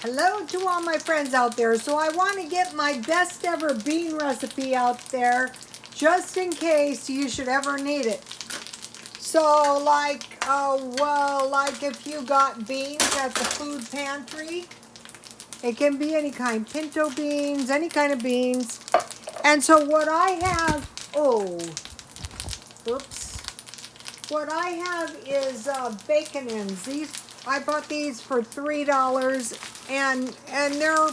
Hello to all my friends out there. So I want to get my best ever bean recipe out there just in case you should ever need it. So like if you got beans at the food pantry, it can be any kind, pinto beans, any kind of beans. And so what I have, what I have is bacon ends. I bought these for $3, and they're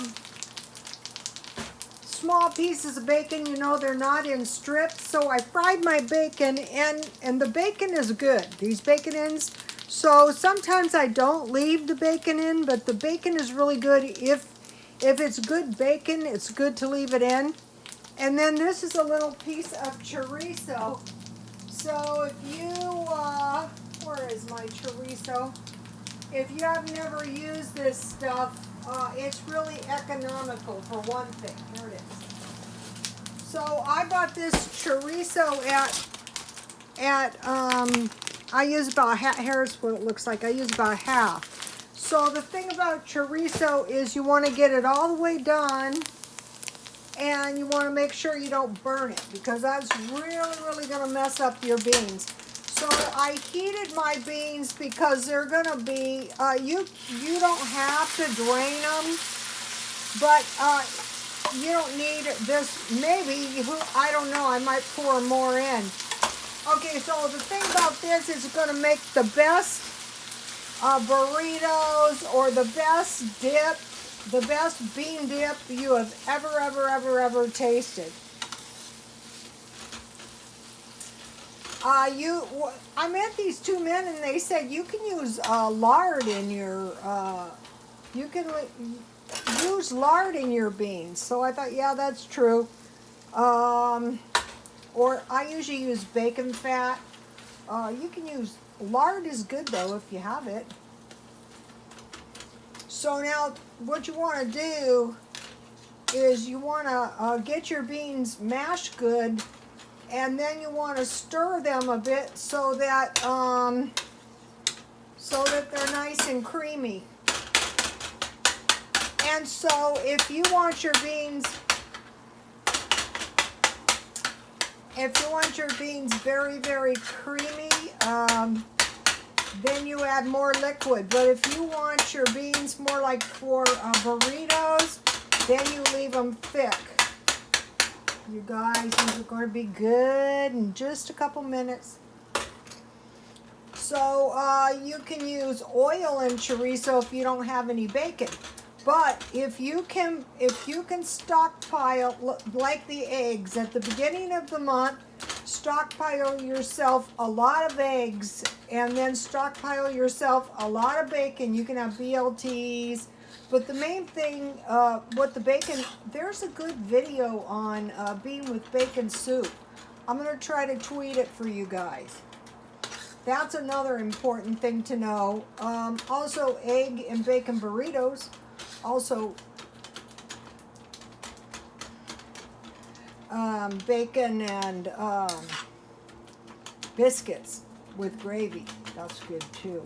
small pieces of bacon. You know, they're not in strips. So I fried my bacon, and the bacon is good. These bacon ends. So sometimes I don't leave the bacon in, but the bacon is really good. If it's good bacon, it's good to leave it in. And then this is a little piece of chorizo. So if you, where is my chorizo? If you have never used this stuff, it's really economical for one thing. Here it is. So I bought this chorizo at I use about half, here's what it looks like. I use about half. So the thing about chorizo is you want to get it all the way done, and you want to make sure you don't burn it, because that's really going to mess up your beans. So I heated my beans because they're going to be, you don't have to drain them, but you don't need this. Maybe, I don't know, I might pour more in. Okay, so the thing about this is it's going to make the best burritos, or the best dip, the best bean dip you have ever tasted. I met these two men, and they said you can use lard in your, you can use lard in your beans. So I thought, yeah, that's true. Or I usually use bacon fat. You can use, lard is good though if you have it. So now what you want to do is you want to get your beans mashed good, and then you want to stir them a bit so that they're nice and creamy. And so if you want your beans very creamy, then you add more liquid. But if you want your beans more like for burritos, then you leave them thick. You guys, these are going to be good in just a couple minutes. So you can use oil in chorizo if you don't have any bacon. But if you can stockpile, like the eggs, at the beginning of the month, stockpile yourself a lot of eggs, and then stockpile yourself a lot of bacon. You can have BLTs. But the main thing, with the bacon, there's a good video on bean with bacon soup. I'm going to try to tweet it for you guys. That's another important thing to know. Also, egg and bacon burritos. Also, bacon and biscuits with gravy. That's good too.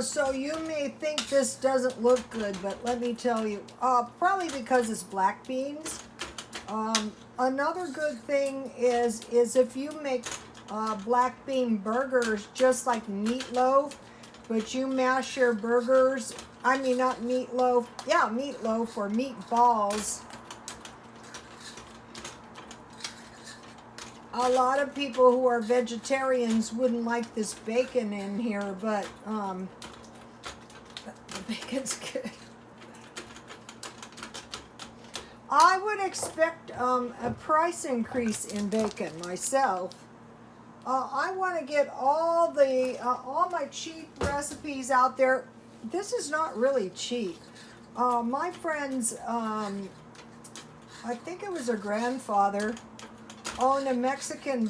So you may think this doesn't look good, but let me tell you, probably because it's black beans. Another good thing is if you make black bean burgers just like meatloaf, but you mash your burgers, I mean not meatloaf, yeah, meatloaf or meatballs. A lot of people who are vegetarians wouldn't like this bacon in here, but the bacon's good. I would expect a price increase in bacon myself. I want to get all my cheap recipes out there. This is not really cheap. My friends, I think it was her grandfather, owned a Mexican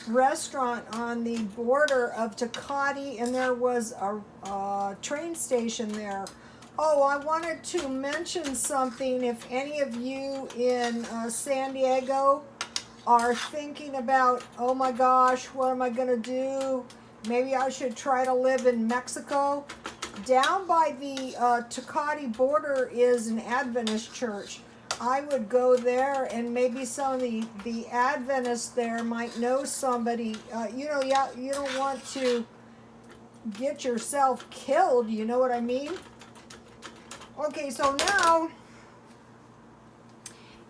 restaurant on the border of Tecate, and there was a train station there. Oh, I wanted to mention something. If any of you in San Diego are thinking about, oh my gosh, what am I going to do? Maybe I should try to live in Mexico. Down by the Tecate border is an Adventist church. I would go there, and maybe some of the Adventists there might know somebody. You know, yeah, you don't want to get yourself killed, you know what I mean? Okay, so now,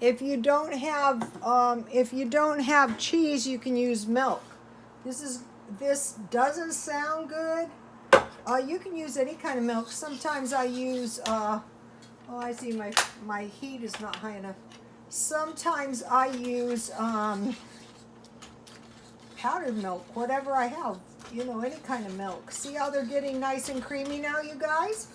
if you don't have cheese, you can use milk. This doesn't sound good. You can use any kind of milk. Sometimes I use oh, I see my heat is not high enough. Sometimes I use powdered milk, whatever I have. You know, any kind of milk. See how they're getting nice and creamy now, you guys?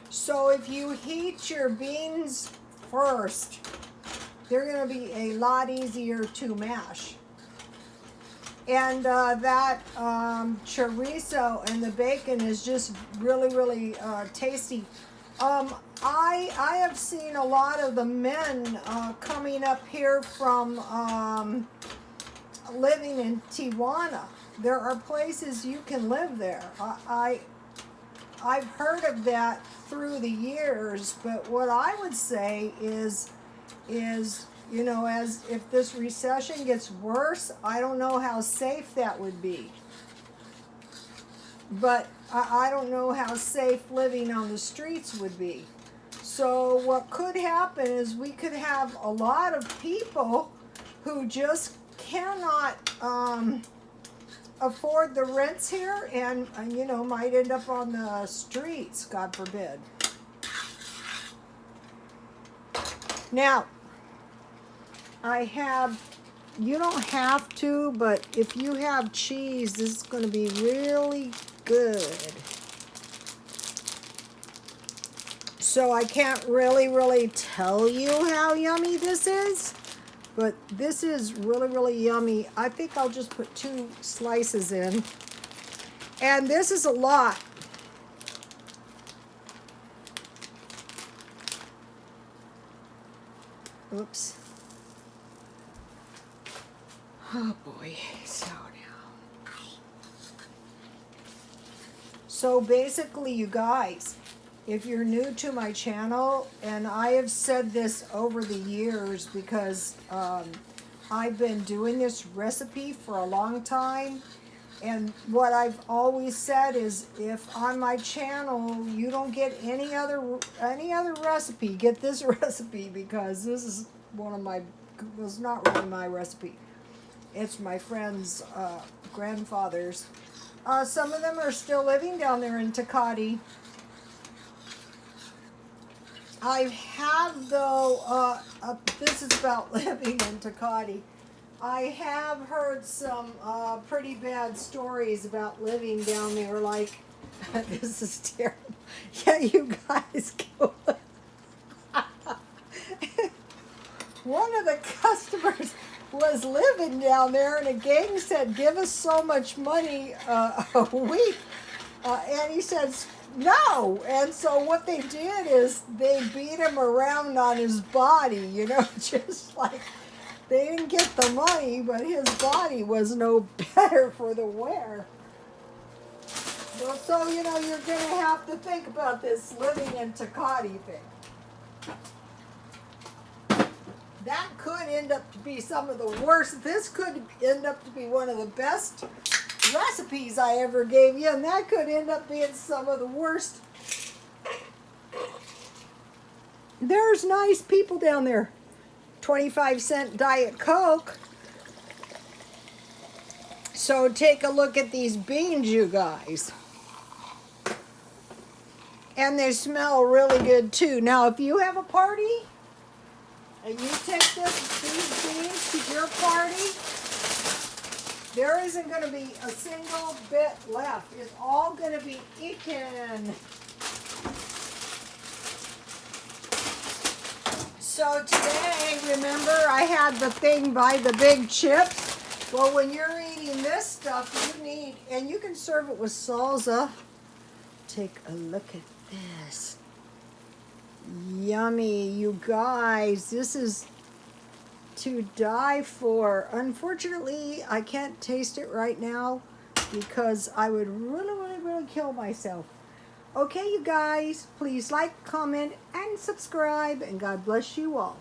So if you heat your beans first, they're going to be a lot easier to mash. And that chorizo and the bacon is just really, really tasty. I have seen a lot of the men coming up here from living in Tijuana. There are places you can live there. I've heard of that through the years, but what I would say is, you know, as if this recession gets worse, I don't know how safe that would be. But I don't know how safe living on the streets would be. So what could happen is we could have a lot of people who just cannot afford the rents here, and you know, might end up on the streets, God forbid. Now, you don't have to, but if you have cheese, this is going to be really good. So I can't really tell you how yummy this is, but this is really yummy. I think I'll just put 2 slices in. And this is a lot. Oops. Oh boy, so now. So basically, you guys, if you're new to my channel, and I have said this over the years because I've been doing this recipe for a long time, and what I've always said is, if on my channel you don't get any other recipe, get this recipe, because this is was not really my recipe. It's my friend's grandfather's. Some of them are still living down there in Tecate. I have, though, this is about living in Tecate. I have heard some pretty bad stories about living down there, like, this is terrible. Yeah, you guys go. One of the customers was living down there, and a gang said, give us so much money a week. And he said, no. And so what they did is they beat him around on his body, you know, just like, they didn't get the money, but his body was no better for the wear. Well, so, you know, you're going to have to think about this living in Tecate thing. That could end up to be some of the worst. This could end up to be one of the best recipes I ever gave you, and that could end up being some of the worst. There's nice people down there. 25-cent Diet Coke. So take a look at these beans, you guys. And they smell really good too. Now, if you have a party and you take these beans to your party, there isn't going to be a single bit left. It's all going to be eaten. So today, remember I had the thing by the big chips? Well, when you're eating this stuff, you need, and you can serve it with salsa. Take a look at this. Yummy, you guys. This is to die for. Unfortunately, I can't taste it right now because I would really kill myself. Okay, you guys, please like, comment, and subscribe, and God bless you all.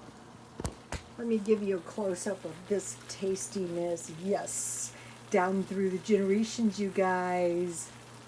Let me give you a close-up of this tastiness. Yes, down through the generations, you guys.